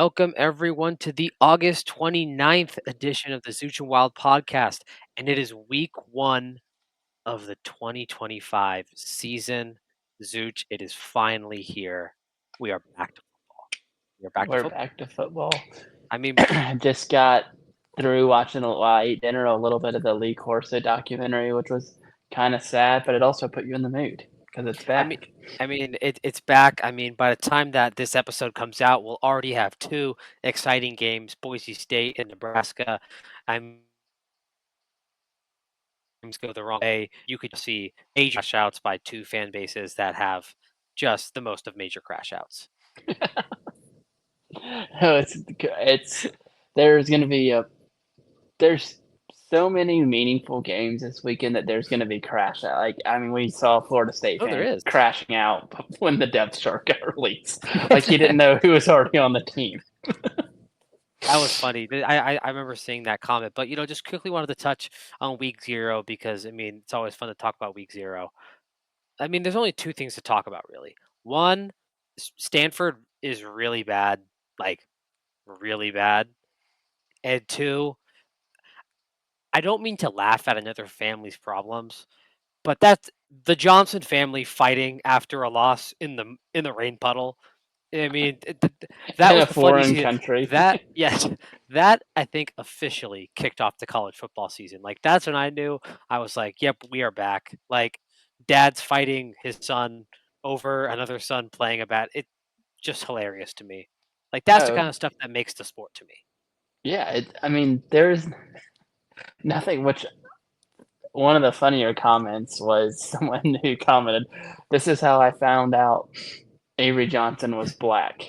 Welcome everyone to the August 29th edition of the Zooch and Wilde podcast, and it is week 1 of the 2025 season. Zooch, it is finally here. We are back to football. We are back to We're football. back to football. I mean, Just got through watching while I ate dinner a little bit of the Lee Corso documentary, which was kind of sad, but it also put you in the mood because it's I mean, back. it's back. I mean, by the time that this episode comes out, we'll already have 2 exciting games: Boise State and Nebraska. I'm go the wrong way, you could see major crash outs by 2 fan bases that have just the most of major crash outs. No, it's there's going to be there's so many meaningful games this weekend that there's going to be crash out. We saw a Florida State Oh, there fan is. crashing out when the depth chart got released. Like he didn't know who was already on the team. That was funny. I remember seeing that comment, but, just quickly wanted to touch on week 0 because, it's always fun to talk about week 0. There's only 2 things to talk about, really. 1, Stanford is really bad, like, really bad. And 2, I don't mean to laugh at another family's problems, but that's the Johnson family fighting after a loss in the rain puddle. That In was a the funny foreign season. country. That yes, that I think officially kicked off the college football season. Like that's when I knew I was like, "Yep, we are back." Like, dad's fighting his son over another son playing a bat. It just hilarious to me. Like that's the Oh, kind of stuff that makes the sport to me. yeah. There's nothing which one of the funnier comments was someone who commented, "This is how I found out Avery Johnson was black."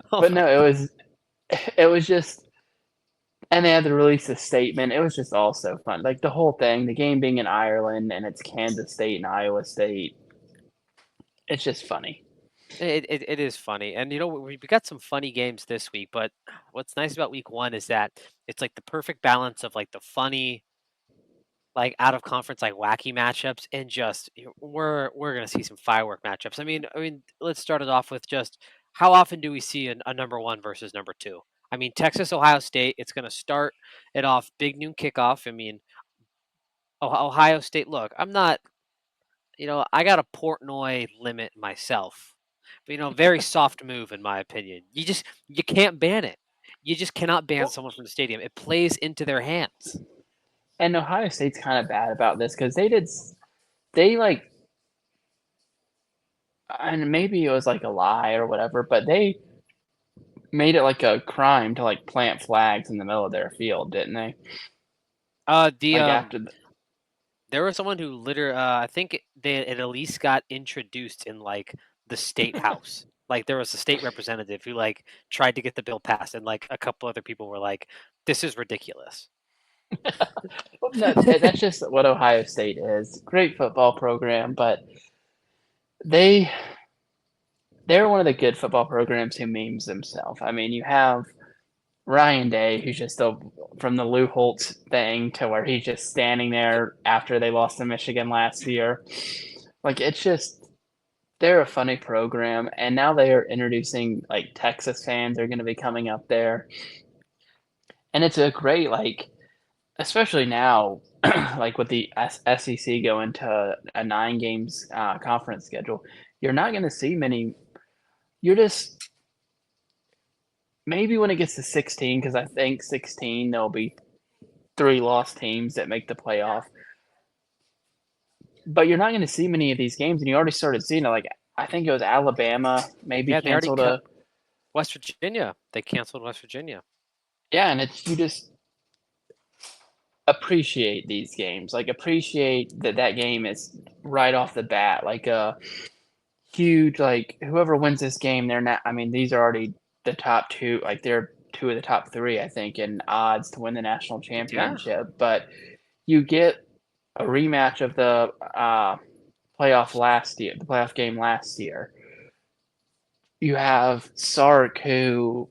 Oh But my no, god. it was just, and they had to release a statement. It was just all so fun. Like the whole thing, the game being in Ireland and it's Kansas State and Iowa State. It's just funny. It is funny, and we got some funny games this week. But what's nice about week 1 is that it's like the perfect balance of like the funny, like out of conference, like wacky matchups, and just we're gonna see some firework matchups. Let's start it off with just how often do we see a number 1 versus number 2? Texas Ohio State. It's gonna start it off big noon kickoff. Ohio State. Look, I'm not. I got a Portnoy limit myself. But, very soft move in my opinion. You can't ban it. You just cannot ban Well, someone from the stadium. It plays into their hands. and Ohio State's kind of bad about this because they like, and maybe it was like a lie or whatever, but they made it like a crime to like plant flags in the middle of their field, didn't they? The Like after There was someone who I think it at least got introduced in like the state house. Like there was a state representative who like tried to get the bill passed, and like a couple other people were like, "This is ridiculous." Well, no, that's just what Ohio State is. Great football program, but they they're one of the good football programs who memes themselves. You have Ryan Day, who's just from the Lou Holtz thing to where he's just standing there after they lost to Michigan last year. Like it's just they're a funny program, and now they are introducing like Texas fans are going to be coming up there, and it's a great like especially now, like with the SEC going to a 9 games conference schedule, you're not going to see many. You're just maybe when it gets to 16, because I think 16 there'll be 3 lost teams that make the playoff. But you're not going to see many of these games, and you already started seeing it. Like I think it was Alabama maybe Yeah, they already canceled cut a West Virginia. They canceled West Virginia. yeah, and it's you just appreciate these games. Like appreciate that game is right off the bat. Like a huge like whoever wins this game, they're not. These are already the top 2. Like they're 2 of the top 3, I think, in odds to win the national Yeah. championship. But you get a rematch of the the playoff game last year. You have Sark, who,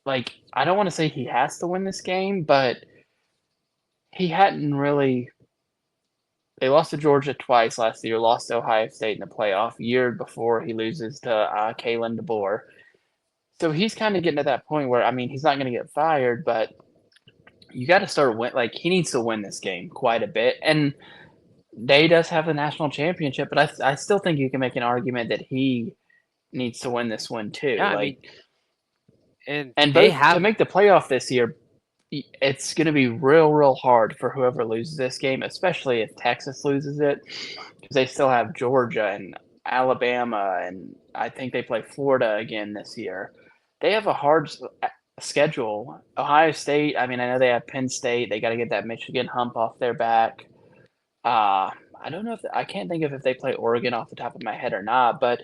like, I don't want to say he has to win this game, but he hadn't really they lost to Georgia twice last year, lost to Ohio State in the playoff, year before he loses to Kalen DeBoer. So he's kind of getting to that point where, I mean, he's not going to get fired, but you got to start win. Like, he needs to win this game quite a bit. And Day does have the national championship, but I still think you can make an argument that he needs to win this one too. Yeah, I mean, Like, and and they both to have make the playoff this year, it's going to be real hard for whoever loses this game, especially if Texas loses it, because they still have Georgia and Alabama, and I think they play Florida again this year. They have a hard schedule. Ohio State, I mean, I know they have Penn State. They got to get that Michigan hump off their back. I don't know if I can't think of if they play Oregon off the top of my head or not, but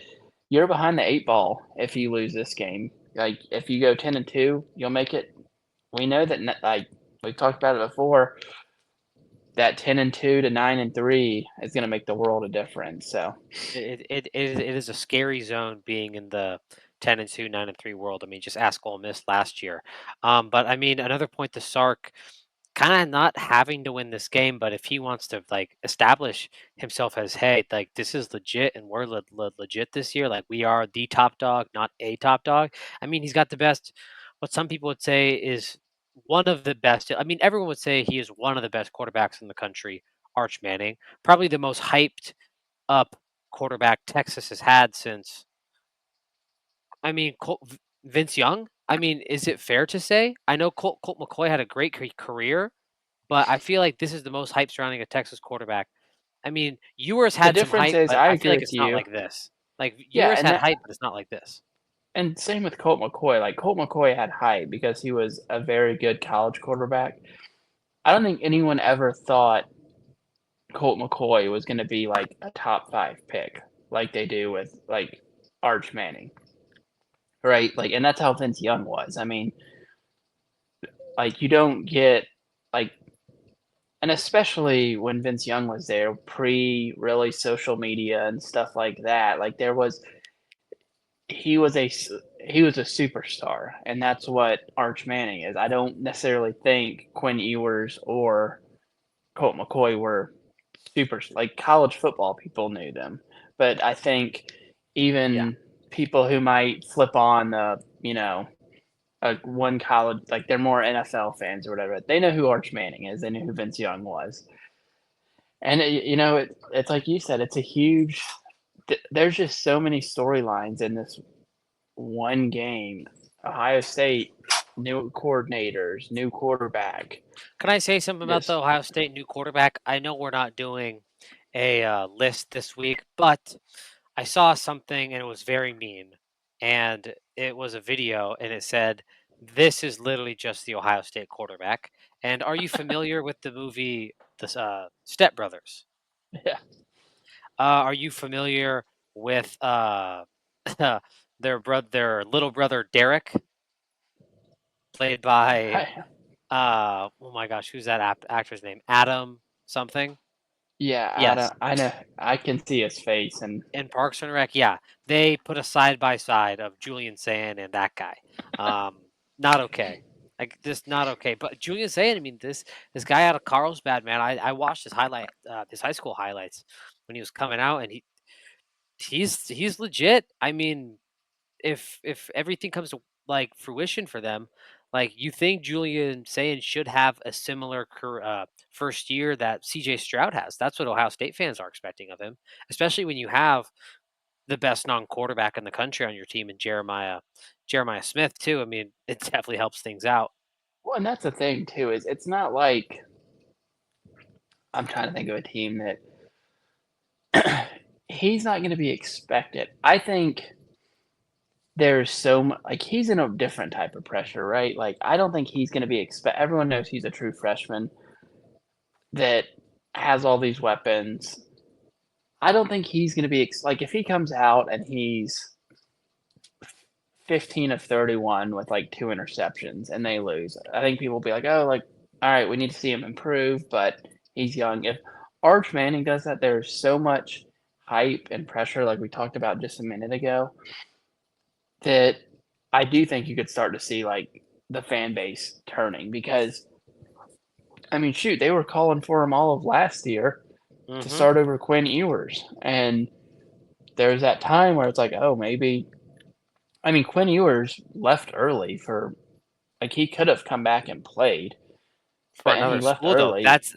you're behind the eight ball if you lose this game. Like if you go 10-2, you'll make it. We know that like we've talked about it before. That 10-2 to 9-3 is going to make the world a difference. So it is a scary zone being in the 10-2, 9-3 world. I mean, just ask Ole Miss last year. But I mean, another point to Sark, kind of not having to win this game, but if he wants to like establish himself as, hey, like this is legit and we're legit this year, like we are the top dog, not a top dog. I mean, he's got the best. What some people would say is one of the best. I mean, everyone would say he is one of the best quarterbacks in the country. Arch Manning, probably the most hyped up quarterback Texas has had since. I mean, Vince Young. I mean, is it fair to say? I know Colt McCoy had a great career, but I feel like this is the most hype surrounding a Texas quarterback. I mean, Ewers the had some difference hype, is, but I I feel agree like with it's not you. like this. Like Yeah, Ewers and had that, hype, but it's not like this. and same with Colt McCoy. Like Colt McCoy had hype because he was a very good college quarterback. I don't think anyone ever thought Colt McCoy was going to be like a top 5 pick, like they do with like Arch Manning, right? Like, and that's how Vince Young was. I mean, like you don't get like, and especially when Vince Young was there, pre really social media and stuff like that. Like there was, he was a he was a superstar, and that's what Arch Manning is. I don't necessarily think Quinn Ewers or Colt McCoy were super like college football people knew them, but I think Yeah. even people who might flip on the one college, like they're more NFL fans or whatever, they know who Arch Manning is. They knew who Vince Young was, and it's like you said, it's a huge. There's just so many storylines in this one game. Ohio State, new coordinators, new quarterback. Can I say something about the Just Ohio State new quarterback? I know we're not doing a list this week, but I saw something and it was very mean. And it was a video and it said, "This is literally just the Ohio State quarterback." And are you familiar with the movie The Step Brothers? yeah, Are you familiar with their little brother Derek, played by I, oh my gosh, who's that actor's name? Adam something. yeah. I Yes, don't. I know. I can see his face, and in Parks and Rec, yeah, they put a side by side of Julian Sand and that guy. Um, Not okay. Like just not okay. But Julian Sand, I mean, this guy out of Carlsbad, man. I watched his high school highlights when he was coming out, and he's legit. I mean, if everything comes to like fruition for them, like you think Julian Sand should have a similar first year that CJ Stroud has. That's what Ohio State fans are expecting of him, especially when you have the best non-quarterback in the country on your team, and Jeremiah Smith too. I mean, it definitely helps things out. well, and that's the thing too. Is it's not like I'm trying to think of a team that he's not going to be expected. I think there's so much like he's in a different type of pressure, right? Like I don't think he's going to be expect. Everyone knows he's a true freshman that has all these weapons. I don't think he's going to be like if he comes out and he's 15 of 31 with like 2 interceptions and they lose. I think people will be like, "Oh, like all right, we need to see him improve," but he's young. If Arch Manning does that, there's so much hype and pressure like we talked about just a minute ago that I do think you could start to see like the fan base turning because I mean, shoot, they were calling for him all of last year. to Mhm. start over Quinn Ewers. And there's that time where it's like, oh, maybe. I mean, Quinn Ewers left early for, like, he could have come back and played, For but he another left school, though, early. that's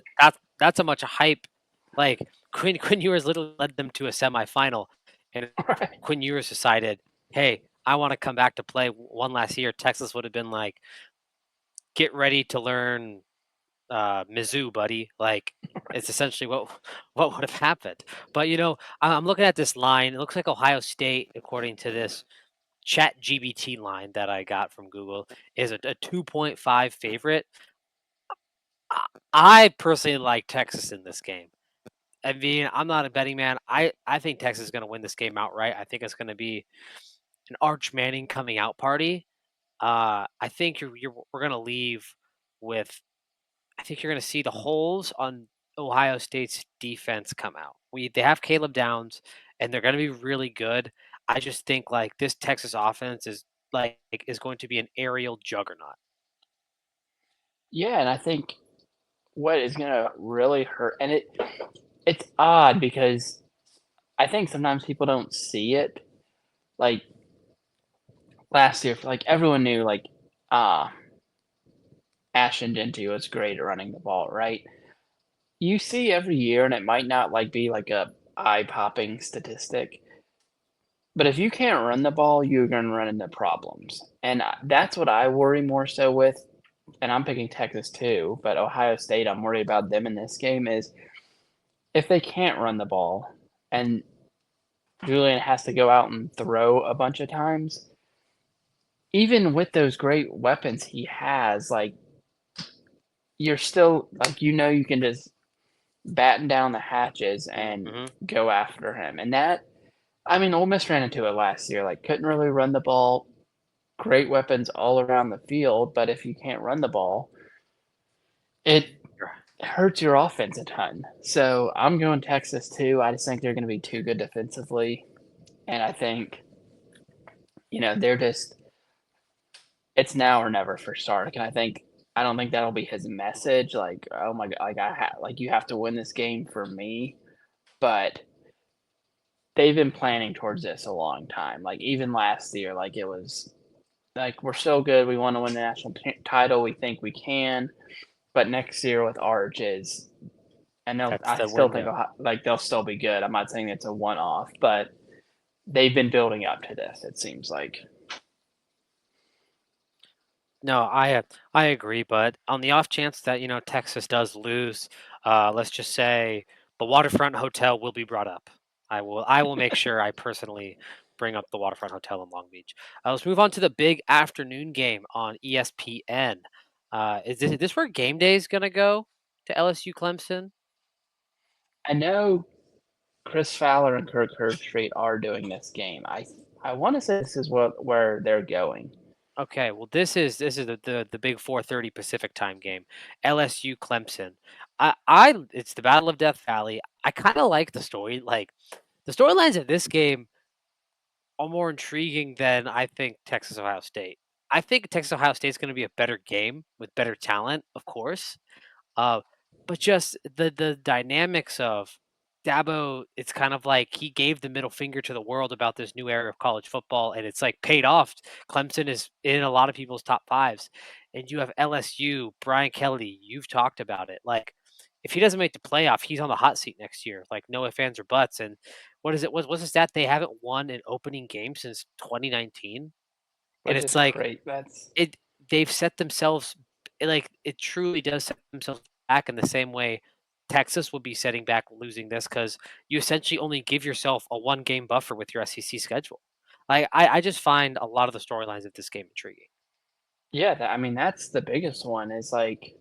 a much hype. Like, Quinn Ewers literally led them to a semifinal, and Right. Quinn Ewers decided, "Hey, I wanna come back to play one last year." Texas would have been like, "Get ready to learn, Mizzou, buddy." Like, it's essentially what what would have happened. But, I'm looking at this line. It looks like Ohio State, according to this ChatGPT line that I got from Google, is a 2.5 favorite. I I personally like Texas in this game. I mean, I'm not a betting man. I think Texas is going to win this game outright. I think it's going to be an Arch Manning coming out party. I think we're going to leave with. I think you're going to see the holes on Ohio State's defense come out. They have Caleb Downs, and they're going to be really good. I just think like this Texas offense is going to be an aerial juggernaut. Yeah, and I think what is gonna really hurt, and it's odd because I think sometimes people don't see it. Like last year, like everyone knew, like Ashton Genty was great at running the ball, right? You see every year, and it might not like be like a eye popping statistic, but if you can't run the ball, you're gonna run into problems, and that's what I worry more so with. And I'm picking Texas too, but Ohio State, I'm worried about them in this game. Is if they can't run the ball, and Julian has to go out and throw a bunch of times, even with those great weapons he has, like, you're still like, you can just batten down the hatches and Hmm. go after him, and that I mean, Ole Miss ran into it last year, like, couldn't really run the ball, great weapons all around the field, but if you can't run the ball, it hurts your offense a ton. So, I'm going Texas too. I just think they're gonna be too good defensively, and I think, they're just it's now or never for Sark, and I don't think that'll be his message, like, "Oh my god, like, you have to win this game for me," but they've been planning towards this a long time, like, even last year, like, it was like, "We're so good, we wanna win the national title, we think we can," but next year with Arch is That's I the still think window. like, they'll still be good, I'm not saying it's a one-off, but they've been building up to this, it seems like. No, I agree, but on the off chance that Texas does lose, let's just say the Waterfront Hotel will be brought up. I will make sure I personally bring up the Waterfront Hotel in Long Beach. Let's move on to the big afternoon game on ESPN. Is this where game day is gonna go to LSU Clemson? I know Chris Fowler and Kirk Herbstreit are doing this game. I wanna say this is where they're going. Okay, well this is the big 4:30 Pacific time game. LSU Clemson. I it's the Battle of Death Valley. I kind of like the story. Like the storylines of this game are more intriguing than I think Texas Ohio State. I think Texas Ohio State is going to be a better game with better talent, of course. Uh, but just the dynamics of Dabo, it's kind of like he gave the middle finger to the world about this new era of college football, and it's like paid off. Clemson is in a lot of people's top fives, and you have LSU, Brian Kelly. You've talked about it. Like, if he doesn't make the playoff, he's on the hot seat next year. Like, no ifs, ands, or buts. And what is it? What's the stat? They haven't won an opening game since 2019, and Which it's is like great. That's it they've set themselves like, it truly does set themselves back in the same way Texas would be setting back losing this because you essentially only give yourself a one-game buffer with your SEC schedule. I just find a lot of the storylines of this game intriguing. yeah, I mean, that's the biggest one is, like,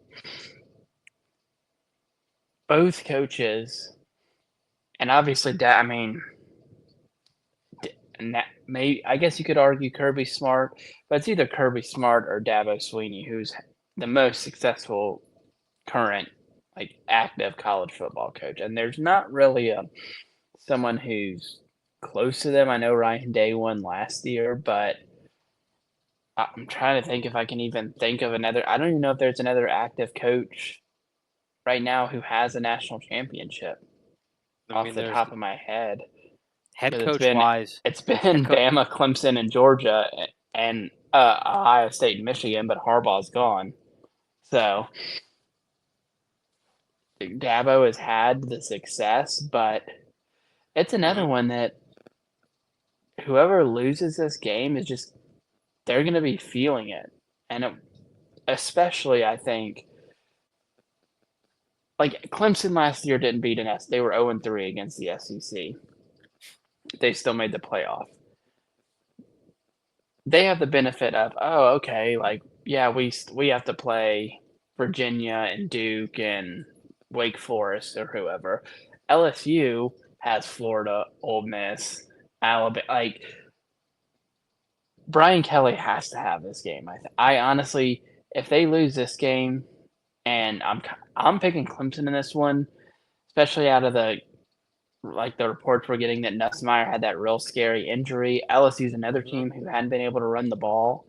both coaches and obviously I mean, and that may I guess you could argue Kirby Smart, but it's either Kirby Smart or Dabo Sweeney who's the most successful current, like, active college football coach, and there's not really someone who's close to them. I know Ryan Day won last year, but I'm trying to think if I can even think of another. I don't even know if there's another active coach right now who has a national championship. I off mean, the there's top of my head head because coach wise, it's head been coach. Bama, Clemson, and Georgia, and Ohio State and Michigan, but Harbaugh's gone. So Dabo has had the success, but it's another Mhm. one that whoever loses this game is just they're going to be feeling it, and especially I think like Clemson last year didn't beat an S. They were 0-3 against the SEC. They still made the playoff. They have the benefit of, oh, okay, like yeah, we have to play Virginia and Duke and Wake Forest or whoever. LSU has Florida, Ole Miss, Alabama. Like Brian Kelly has to have this game. I honestly, if they lose this game, and I'm picking Clemson in this one, especially out of the reports we're getting that Nussmeier had that real scary injury. LSU's another Mhm. team who hadn't been able to run the ball.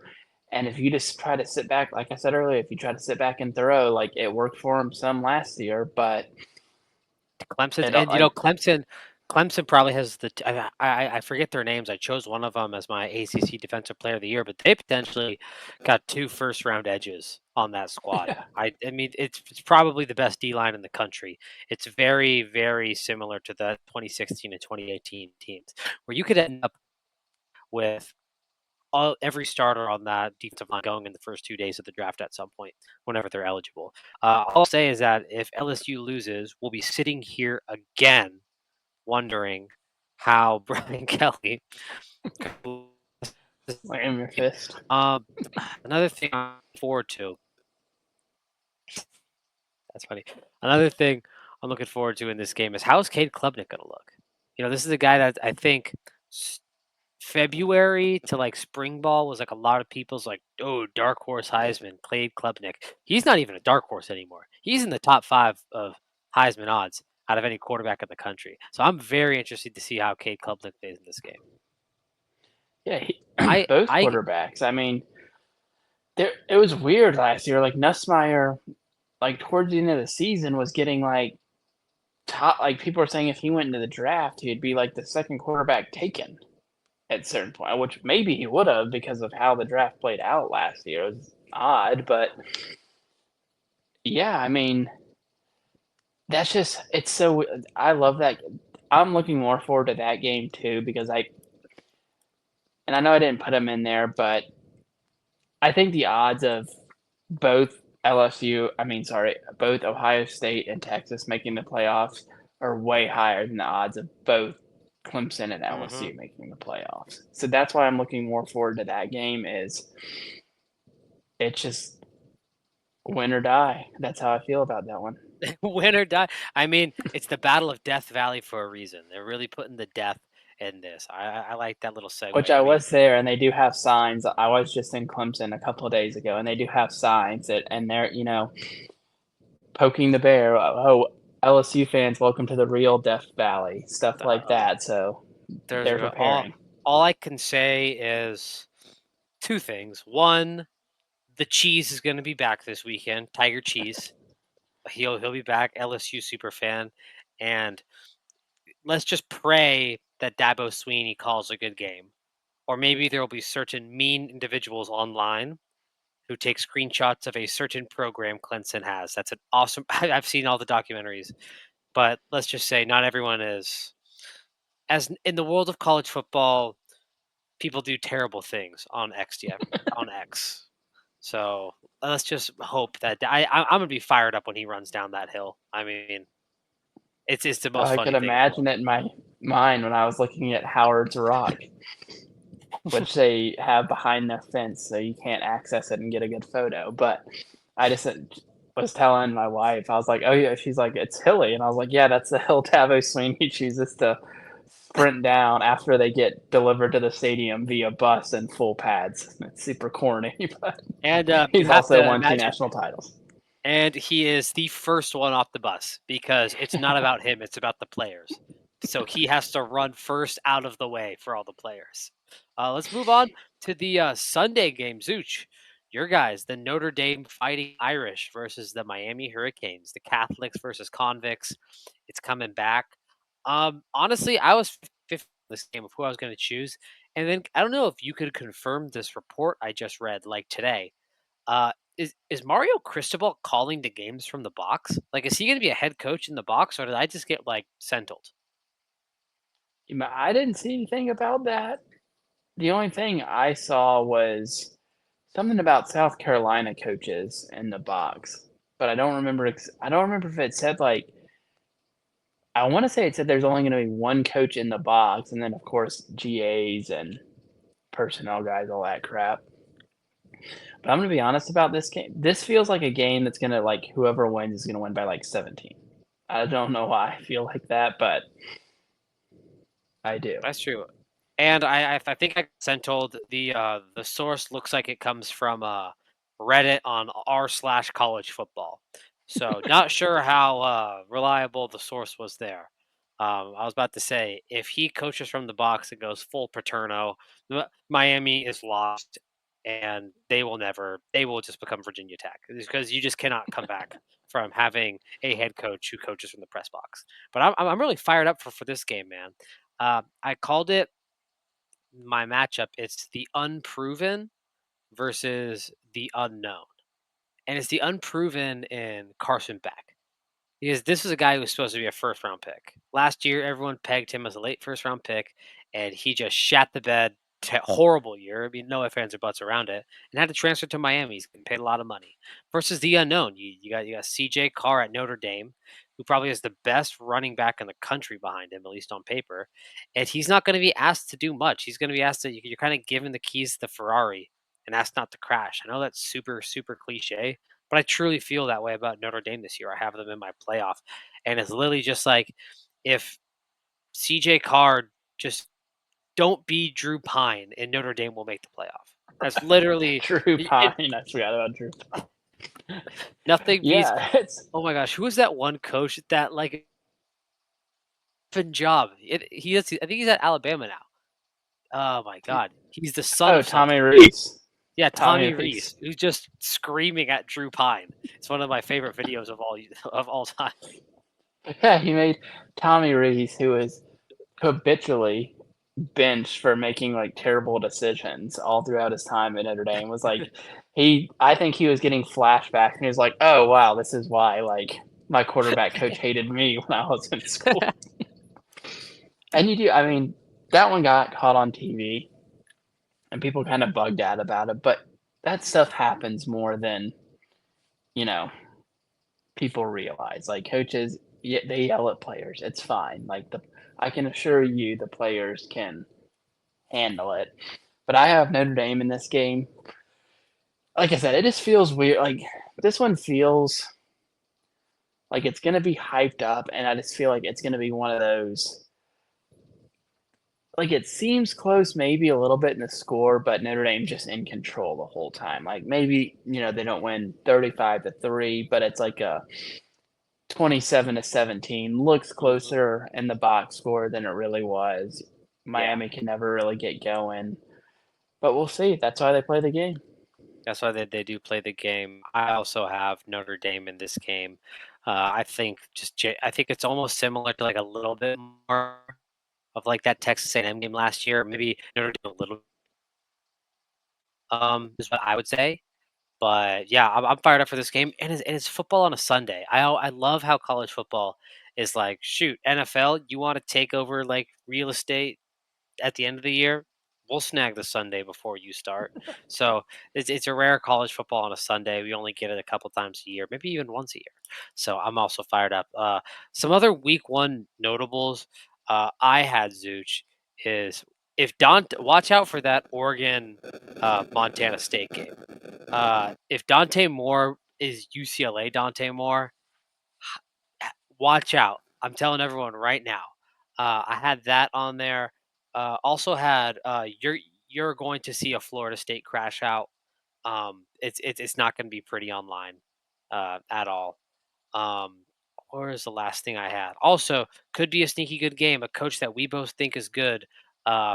And if you just try to sit back, like I said earlier, if you try to sit back and throw, like it worked for them some last year, but Clemson's it and like Clemson probably has I forget their names. I chose one of them as my ACC Defensive Player of the Year, but they potentially got 2 first-round edges on that squad. yeah, I mean, it's probably the best D line in the country. It's very, very similar to the 2016 and 2018 teams, where you could end up with every starter on that defensive line going in the first 2 days of the draft at some point, whenever they're eligible. All I'll say is that if LSU loses, we'll be sitting here again wondering how Brian Kelly. slam your fist. Um, another thing I'm looking forward to. That's funny. Another thing I'm looking forward to in this game is how's Cade Klubnik going to look? This is a guy that I think February to like spring ball was like a lot of people's like, oh, dark horse Heisman, Cade Klubnik. He's not even a dark horse anymore. He's in the top 5 of Heisman odds out of any quarterback in the country. So I'm very interested to see how Cade Klubnik plays in this game. Yeah, I both I quarterbacks. I mean, it was weird last year. Like Nussmeier, like towards the end of the season, was getting like top. Like people were saying, if he went into the draft, he'd be like the second quarterback taken at a certain point, which maybe he would have because of how the draft played out last year. It was odd, but yeah, I mean, that's just it's so I love that. I'm looking more forward to that game too because I know I didn't put him in there, but I think the odds of both both Ohio State and Texas making the playoffs are way higher than the odds of both Clemson and mhm. LSU making the playoffs. So that's why I'm looking more forward to that game is it's just win or die. That's how I feel about that one. Win or die. I mean, it's the Battle of Death Valley for a reason. They're really putting the death in this. I like that little Which segue. I I mean, was there, and they do have signs. I was just in Clemson a couple of days ago, and they do have signs and they're poking the bear. Oh, LSU fans, welcome to the real Death Valley, stuff like uh, that. So there's they're a- all preparing. all I can say is two things. One, the cheese is going to be back this weekend. Tiger Cheese. He'll be back. LSU super fan, and let's just pray that Dabo Sweeney calls a good game, or maybe there will be certain mean individuals online who take screenshots of a certain program Clemson has. That's an awesome. I've seen all the documentaries, but let's just say not everyone is. As in the world of college football, people do terrible things on X. Yeah, on X. So let's just hope that I'm gonna be fired up when he runs down that hill. I mean, it's the most I could funny thing in the world. imagine it in my mind when I was looking at Howard's Rock, which they have behind their fence, so you can't access it and get a good photo. But I just was telling my wife, I was like, "Oh yeah," she's like, "It's hilly," and I was like, "Yeah, that's the hill Dabo Sweeney chooses to sprint down after they get delivered to the stadium via bus and full pads." It's super corny, but And you he's have also to won two imagine, national titles. and he is the first one off the bus because it's not about him; it's about the players. So he has to run first out of the way for all the players. Let's move on to the Sunday game. Zooch, your guys, the Notre Dame Fighting Irish versus the Miami Hurricanes, the Catholics versus convicts. It's coming back. Honestly, I was 50 this game of who I was going to choose, and then I don't know if you could confirm this report I just read, like today. Is Mario Cristobal calling the games from the box? Like, is he going to be a head coach in the box, or did I just get like sentled? I didn't see anything about that. The only thing I saw was something about South Carolina coaches in the box, but I don't remember if it said, like I wanna say it said there's only gonna be 1 coach in the box, and then, of course, GAs and personnel guys, all that crap. But I'm gonna be honest about this game. This feels like a game that's gonna, like, whoever wins is gonna win by, like, 17. I don't know why I feel like that, but I do. That's true. And I think I sent told the source looks like it comes from Reddit on r/college football. So not sure how reliable the source was there. I was about to say if he coaches from the box, it goes full Paterno. Miami is lost, and they will just become Virginia Tech because you just cannot come back from having a head coach who coaches from the press box. But I'm really fired up for this game, man. I called it my matchup. It's the unproven versus the unknown, and it's the unproven in Carson Beck because this is a guy who was supposed to be a first round pick. Last year, everyone pegged him as a late first round pick, and he just shat the bed. Horrible year. I mean, no ifs, ands, or buts around it, and had to transfer to Miami. He's getting paid a lot of money. Versus the unknown, you got CJ Carr at Notre Dame, who probably has the best running back in the country behind him, at least on paper, and he's not going to be asked to do much. He's going to be asked to. You're kind of given the keys to the Ferrari and asked not to crash. I know that's super cliche, but I truly feel that way about Notre Dame this year. I have them in my playoff. And it's literally just like if CJ Carr just don't be Drew Pine and Notre Dame will make the playoff. That's literally Drew it, Pine, I forgot about Drew. nothing beats. Yeah, it's Oh my gosh, who is that one coach that like job? He is. I think he's at Alabama now. Oh my god, he's the son oh, of Tommy something. Reese. Yeah, Tommy Tommy Reese. Reese, who's just screaming at Drew Pine. It's one of my favorite videos of all time. Yeah, he made Tommy Reese, who is habitually benched for making, like, terrible decisions all throughout his time at Notre Dame, was like I think he was getting flashbacks, and he was like, "Oh, wow, this is why, like, my quarterback coach hated me when I was in school." And I mean, that one got caught on TV, and people kinda bugged out about it, but that stuff happens more than, you know, people realize. Like, coaches, they yell at players, it's fine, like, I can assure you the players can handle it. But I have Notre Dame in this game. Like I said, it just feels weird. Like this one feels like it's gonna be hyped up, and I just feel like it's gonna be one of those. Like it seems close, maybe a little bit in the score, but Notre Dame just in control the whole time. Like maybe they don't win 35-3, but it's like a 27-17. Looks Mhm. closer in the box score than it really was. Yeah. Miami can never really get going, but we'll see. That's why they play the game. That's why they do play the game. I also have Notre Dame in this game. I think I think it's almost similar to like a little bit more of like that Texas A&M game last year. Maybe Notre Dame a little is what I would say. But yeah, I'm fired up for this game, and it's football on a Sunday. I love how college football is like shoot NFL. You want to take over like real estate at the end of the year, we'll snag the Sunday before you start. So it's a rare college football on a Sunday. We only get it a couple times a year, maybe even once a year. So I'm also fired up. Some other week one notables I had Zooch is if Dante watch out for that Oregon Montana State game. If Dante Moore is UCLA Dante Moore, watch out. I'm telling everyone right now. I had that on there. Also had you're going to see a Florida State crash out. It's not going to be pretty online at all. Um, where is the last thing I had? Also, could be a sneaky good game. A coach that we both think is good,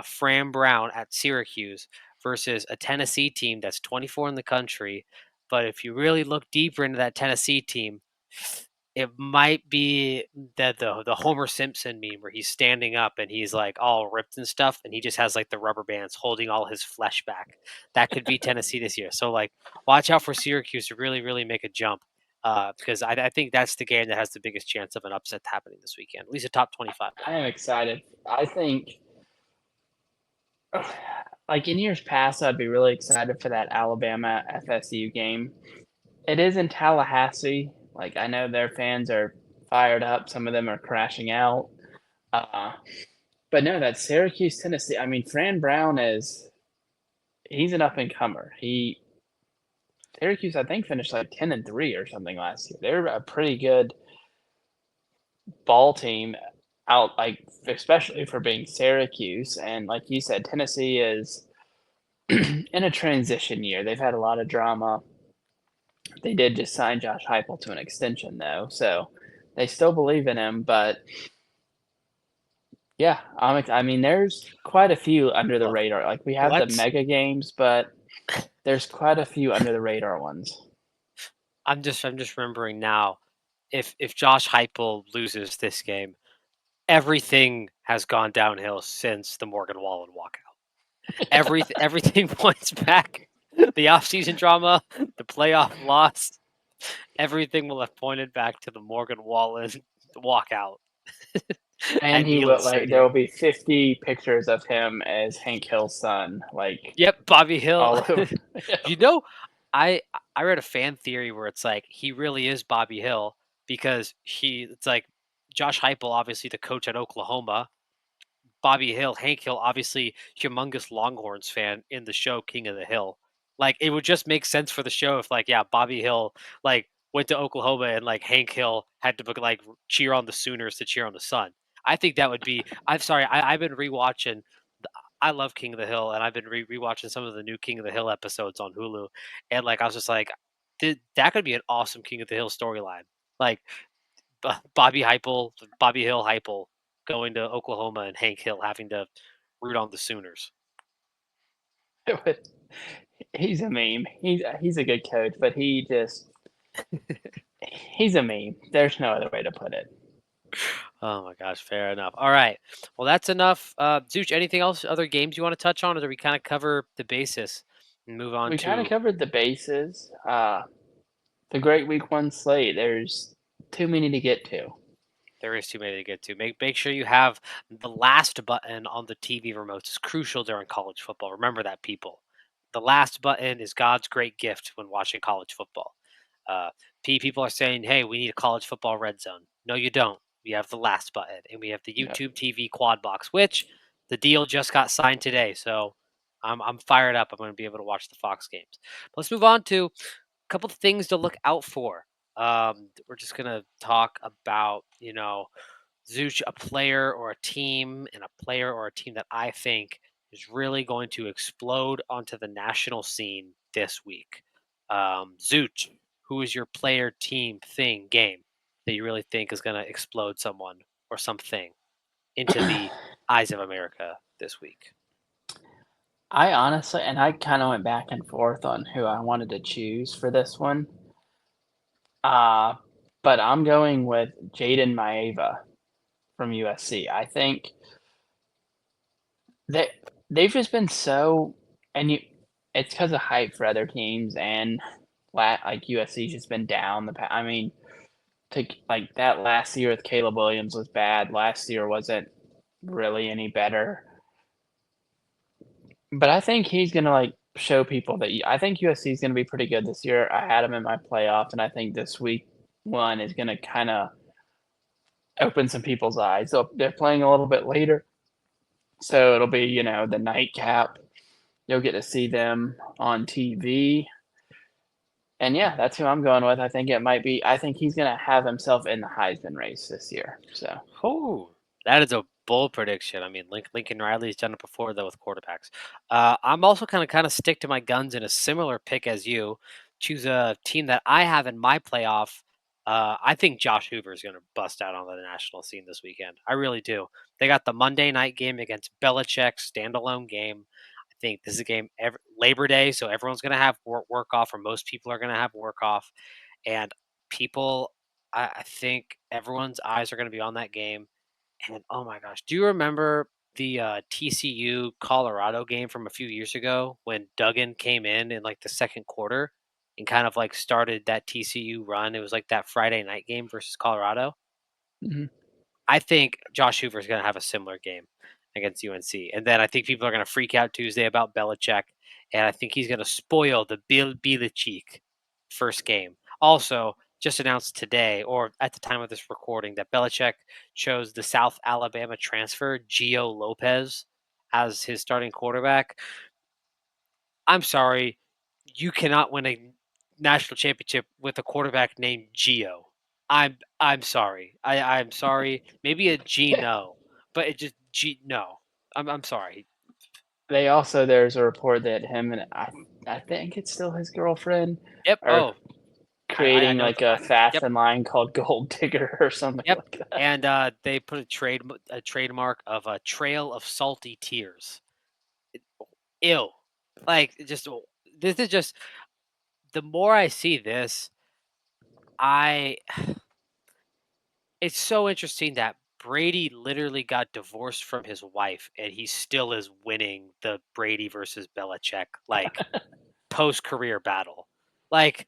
Fran Brown at Syracuse versus a Tennessee team that's 24 in the country. But if you really look deeper into that Tennessee team, It might be the Homer Simpson meme where he's standing up and he's like all ripped and stuff, and he just has like the rubber bands holding all his flesh back. That could be Tennessee this year. So like, watch out for Syracuse to really, really make a jump. Because I think that's the game that has the biggest chance of an upset happening this weekend, at least a top 25 one. I am excited. I think, like in years past, I'd be really excited for that Alabama FSU game. It is in Tallahassee. Like I know their fans are fired up. Some of them are crashing out. Uh, but no, that Syracuse, Tennessee. I mean, Fran Brown is he's an up and comer. He Syracuse, I think, finished like 10-3 or something last year. They're a pretty good ball team out, like especially for being Syracuse. And like you said, Tennessee is in a transition year. They've had a lot of drama. They did just sign Josh Heupel to an extension though, so they still believe in him. But yeah, I mean, there's quite a few under the Well, radar. Like we have the let's. mega games, but there's quite a few under the radar ones. I'm just remembering now. If Josh Heupel loses this game, everything has gone downhill since the Morgan Wallen walkout. Everything points back. The offseason drama, the playoff loss, everything will have pointed back to the Morgan Wallen walkout And at he Neyland will like there will Stadium. be 50 pictures of him as Hank Hill's son, like Yep, Bobby Hill. all over. you know, I I read a fan theory where it's like he really is Bobby Hill because it's like Josh Heupel, obviously the coach at Oklahoma, Bobby Hill, Hank Hill, obviously humongous Longhorns fan in the show King of the Hill. Like it would just make sense for the show if like yeah, Bobby Hill like went to Oklahoma and like Hank Hill had to like cheer on the Sooners to cheer on the Sun. I think that would be. I'm sorry, I've been rewatching. I love King of the Hill, and I've been rewatching some of the new King of the Hill episodes on Hulu, and like I was just like, that could be an awesome King of the Hill storyline. Like Bobby Hill Heupel going to Oklahoma and Hank Hill having to root on the Sooners. He's a meme. He's a good coach, but he's a meme. There's no other way to put it. Oh my gosh, fair enough. All right, well that's enough. Zooch, anything else? Other games you want to touch on, or do we kind of cover the basis and move on We kind of to? covered the bases. The great week one slate. There's too many to get to. There is too many to get to. Make sure you have the last button on the TV remotes. It's crucial during college football. Remember that, people. The last button is God's great gift when watching college football. Uh, people are saying, "Hey, we need a college football red zone." No, you don't. We have the last button, and we have the Yeah. YouTube TV quad box, which the deal just got signed today. So I'm fired up. I'm going to be able to watch the Fox games. But let's move on to couple of things to look out for. We're just gonna talk about, Zooch, a player or a team, and a player or a team that I think is really going to explode onto the national scene this week. Zooch, who is your player, team, thing, game that you really think is going to explode someone or something into the eyes of America this week? I honestly, and I kind of went back and forth on who I wanted to choose for this one. Uh, but I'm going with Jaden Maeva from USC. I think they they've just been so, and it's because of hype for other teams and like USC's just been down I mean, like that last year with Caleb Williams was bad. Last year wasn't really any better. But I think he's gonna like show people that I think USC is gonna be pretty good this year. I had him in my playoff, and I think this week one is gonna kind of open some people's eyes. So they're playing a little bit later, so it'll be the nightcap. You'll get to see them on TV. And yeah, that's who I'm going with. I think it might be. I think he's gonna have himself in the Heisman race this year. So Oh, that is a bold prediction. I mean, Lincoln Riley's done it before though with quarterbacks. I'm also kind of stick to my guns in a similar pick as you. Choose a team that I have in my playoff. I think Josh Hoover is going to bust out on the national scene this weekend. I really do. They got the Monday night game against Belichick, standalone game. I think this is a game Labor Day, so everyone's going to have work off, or most people are going to have work off, and people I think everyone's eyes are going to be on that game. And oh my gosh, do you remember the TCU Colorado game from a few years ago when Duggan came in like the second quarter and kind of like started that TCU run? It was like that Friday night game versus Colorado. Mhm. I think Josh Hoover is going to have a similar game against UNC, and then I think people are going to freak out Tuesday about Belichick, and I think he's going to spoil the Bill Belichick first game. Also, just announced today, or at the time of this recording, that Belichick chose the South Alabama transfer Gio Lopez as his starting quarterback. I'm sorry, you cannot win a national championship with a quarterback named Gio. I'm sorry. I'm sorry. Maybe a Gino, but it just G no. I'm sorry. They also there's a report that him and I think it's still his girlfriend Yep. are Oh, I creating know. like a Yep. fashion line called Gold Digger or something Yep. like that. And they put a trademark of a trail of salty tears. Ew. Like just this is just the more I see this, I it's so interesting that Brady literally got divorced from his wife, and he still is winning the Brady versus Belichick like post career battle. Like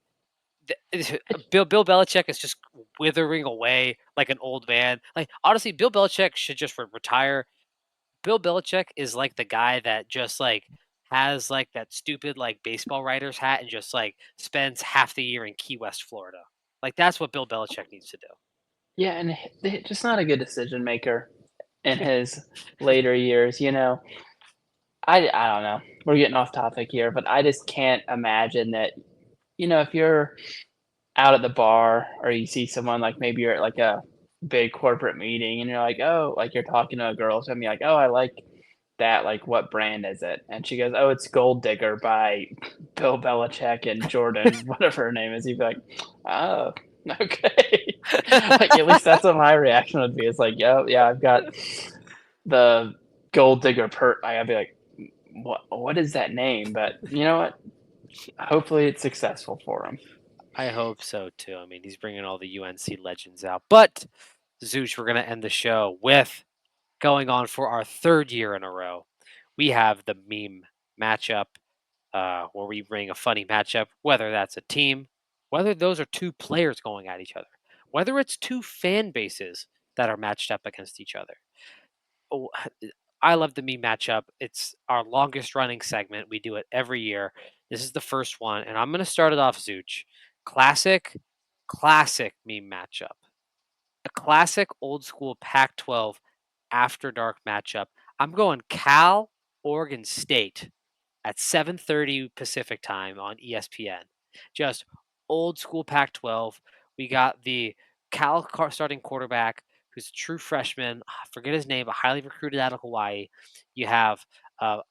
Bill Belichick is just withering away like an old man. Like honestly, Bill Belichick should just retire. Bill Belichick is like the guy that just like has like that stupid like baseball writer's hat and just like spends half the year in Key West, Florida. Like that's what Bill Belichick needs to Yeah, and just not a good decision maker in do. his later years, you know? I don't know. We're getting off topic here, but I just can't imagine that, you know, if you're out at the bar or you see someone, like, maybe you're at, like, a big corporate meeting and you're like, "Oh," like, you're talking to a girl, so I'm like, "Oh, I like that, like, what brand is it?" And she goes, "Oh, it's Gold Digger by Bill Belichick and Jordan," whatever her name is. You'd be like, "Oh, okay." Like, at least that's what my reaction would be. It's like, "Yo, yeah, I've got the Gold Digger I'd be like, what is that name?" But you know what? Hopefully it's successful for him. I hope so too. I mean, he's bringing all the UNC legends out. But Zooch, we're going to end the show with going on for our third year in a row. We have the meme matchup, where we bring a funny matchup, whether that's a team, whether those are two players going at each other, whether it's two fan bases that are matched up against each other. Oh, I love the meme matchup. It's our longest running segment. We do it every year. This is the first one, and I'm going to start it off, Zooch. Classic, classic meme matchup. A classic old school Pac 12 after dark matchup. I'm going Cal, Oregon State at 7:30 Pacific time on ESPN. Just old school Pac-12. We got the starting quarterback who's a true freshman. I forget his name, but highly recruited out of Hawaii. You have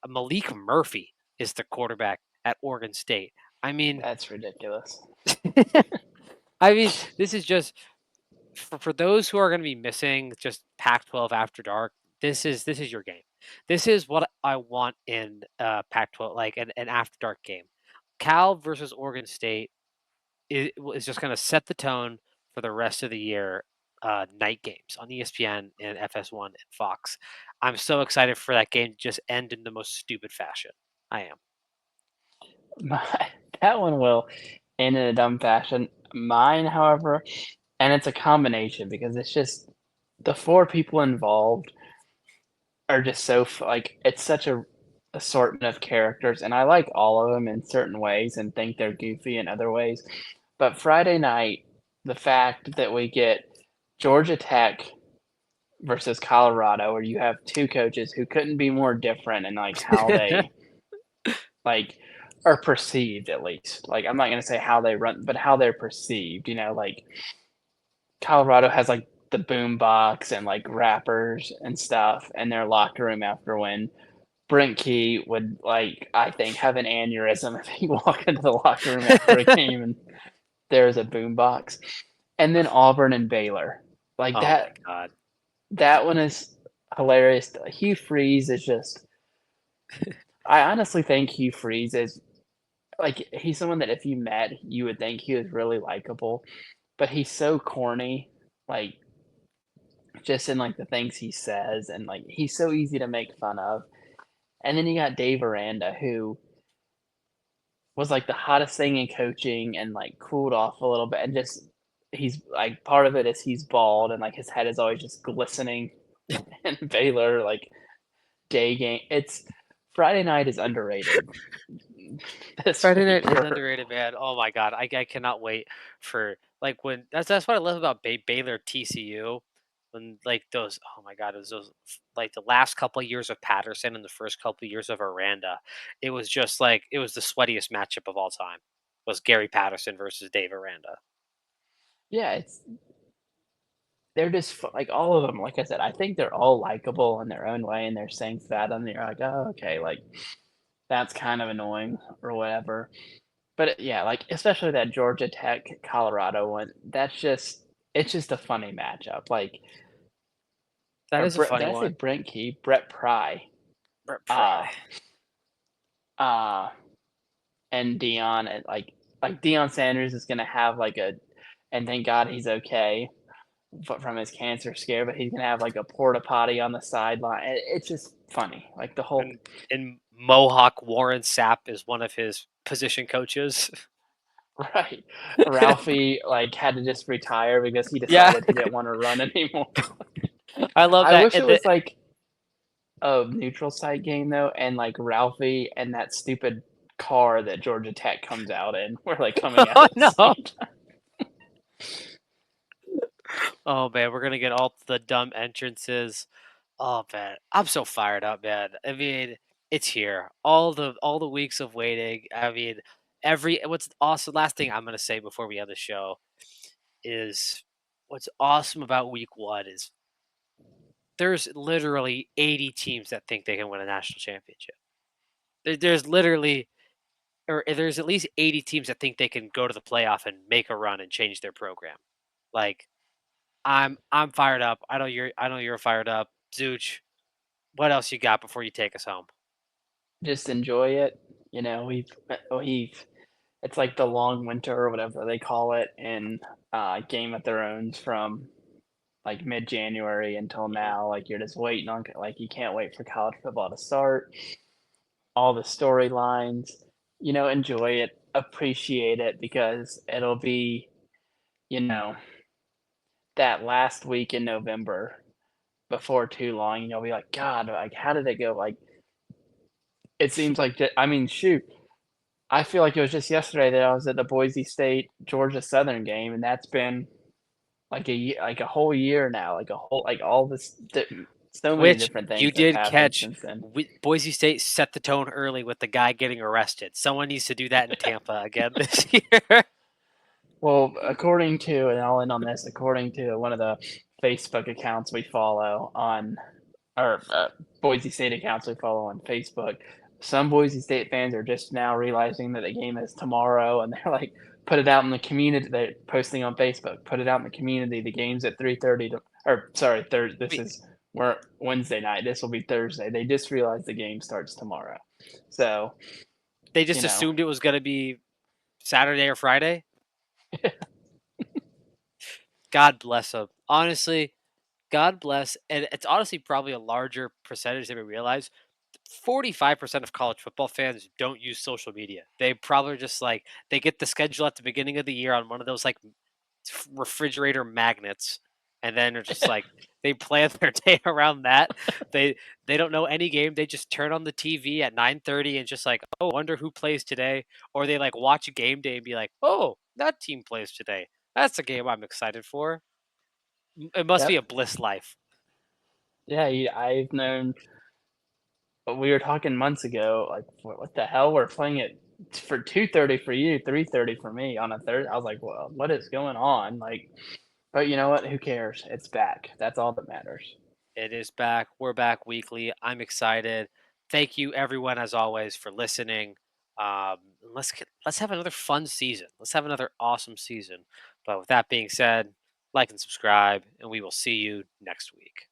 Malik Murphy is the quarterback at Oregon State. I mean, That's ridiculous. I mean, this is just for those who are going to be missing just Pac-12 after dark. This is your game. This is what I want in Pac-12, like an after dark game. Cal versus Oregon State is just going to set the tone for the rest of the year. Night games on ESPN and FS1 and Fox. I'm so excited for that game to just end in the most stupid fashion. I am. My that one will end in a dumb fashion. Mine, however, and it's a combination because it's just the 4 people involved are just so like, it's such a assortment of characters, and I like all of them in certain ways and think they're goofy in other ways. But Friday night, the fact that we get Georgia Tech versus Colorado, where you have 2 coaches who couldn't be more different in, like, how they, like, are perceived at least. Like, I'm not gonna say how they run, but how they're perceived, you know, like, Colorado has, like, the boom box and, like, rappers and stuff in their locker room after when Brent Key would, like, I think, have an aneurysm if he walked into the locker room after a game and there's a boom box. And then Auburn and Baylor. Like, Oh my god. that one is hilarious. Hugh Freeze is just I honestly think Hugh Freeze is like, he's someone that if you met, you would think he was really likable, but he's so corny, like, just in, like, the things he says, and, like, he's so easy to make fun of. And then you got Dave Aranda, who was, like, the hottest thing in coaching and, like, cooled off a little bit, and just he's like, part of it is he's bald and, like, his head is always just glistening. And Baylor, like, day game it's Friday night is underrated this Friday week night is for underrated, man. Oh my god, I cannot wait for like when that's what I love about Baylor TCU. When like those, oh my god, it was those like the last couple of years of Patterson and the first couple of years of Aranda. It was just like it was the sweatiest matchup of all time. Was Gary Patterson versus Dave Aranda. yeah, it's they're just like, all of them, like I said, I think they're all likable in their own way, and they're saying that, and you're like, "Oh, okay, like, that's kind of annoying," or whatever. But, yeah, like, especially that Georgia Tech Colorado one, that's just it's just a funny matchup, like, That is a Did funny I say one. Brent Key? Brett Pry, Brett uh, Pry. uh, and Dion, and, like, Deion Sanders is gonna have, like, a and thank God he's okay from his cancer scare, but he's gonna have, like, a porta potty on the sideline. It's just funny, like, the whole And Mohawk Warren Sapp is one of his position coaches. right. Ralphie, like, had to just retire because he Yeah, decided he didn't wanna run anymore. I love I that. wish it was, like, a neutral site game, though, and, like, Ralphie and that stupid car that Georgia Tech comes out in were, like, coming out Oh at the no. same time. Oh man, we're gonna get all the dumb entrances. Oh man, I'm so fired up, man. I mean, it's here. All the weeks of waiting. I mean, every what's awesome. Last thing I'm gonna say before we end the show is what's awesome about week 1 is there's literally 80 teams that think they can win a national championship. There's literally or there's at least 80 teams that think they can go to the playoff and make a run and change their program. Like I'm fired up. I know you're fired up. Zooch, what else you got before you take us home? Just enjoy it, we've it's like the long winter or whatever they call it in, Game of Thrones from, like, mid-January until Mhm. now, like, you're just waiting on like, you can't wait for college football to start, all the storylines, enjoy it, appreciate it because it'll be, you know, that last week in November before too long, and you'll be like, "God, like, how did it go?" Like, it seems like I mean, shoot, I feel like it was just yesterday that I was at the Boise State Georgia Southern game, and that's been like a whole year now, like a whole like all this so many Which different you things have did happened catch. since then. Boise State set the tone early with the guy getting arrested. Someone needs to do that in Tampa again this year. Well, according to and I'll end on this, according to one of the Facebook accounts we follow on or, Boise State accounts we follow on Facebook, some Boise State fans are just now realizing that the game is tomorrow, and they're like, "Put it out in the community." They're posting on Facebook, "Put it out in the community. The game's at 3:30 to" or sorry, this Wait, is we're Wednesday night. This will be Thursday. They just realized the game starts tomorrow. So, they you just know, assumed it was going to be Saturday or Friday. God bless them. Honestly, God bless. And it's honestly probably a larger percentage than we realize. 45% of college football fans don't use social media. They probably just like they get the schedule at the beginning of the year on one of those like refrigerator magnets, and then they're just like they plan their day around that. They they don't know any game. They just turn on the TV at 9:30 and just like, oh, wonder who plays today. Or they like watch a game day and be like, oh, that team plays today. That's a game I'm excited for. It must be yep. a bliss life. Yeah, I've known we were talking months ago, like, what the hell? We're playing it for 2:30 for you, 3:30 for me on a Thursday. I was like, "Well, what is going on?" Like, but you know what? Who cares? It's back. That's all that matters. It is back. We're back weekly. I'm excited. Thank you, everyone, as always, for listening. Let's have another fun season. Let's have another awesome season. But with that being said, like and subscribe, and we will see you next week.